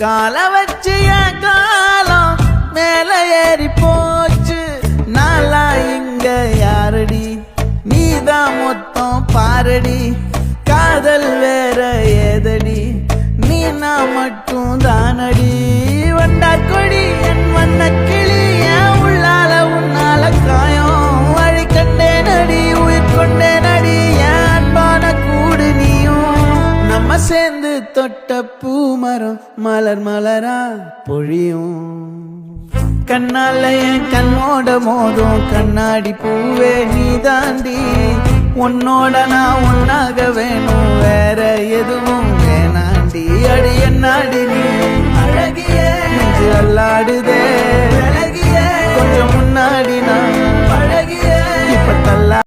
கால வச்சு என் காலம் மேல ஏறி போச்சு. நாளா இங்க யாரடி, நீதான் மொத்தம் பாரடி. காதல் வேற ஏதடி, நீ நான் மட்டும் தானடி. வண்டார் கொடி என் வண்ண கிளி, என் உள்ளால உன்னால காயம். வழி கண்டேன் அடி, உயிர் கொண்டேன் அடி, என் அன்பான கூடு நீயும். நம்ம சேர்ந்து தொட்ட பூமரம் மலர் மலரா பொழியும். கண்ணால என் கண்ணோட மோதும் கண்ணாடி பூவே நீ தாண்டி. உன்னோட நான் ஒன்னாக வேணும், வேற எதுவும் வேணாண்டி. அடி என்னாடி நீ அழகியே, நெஞ்சு அல்லாடுதே அழகியே. கொஞ்சம் முன்னாடி நான்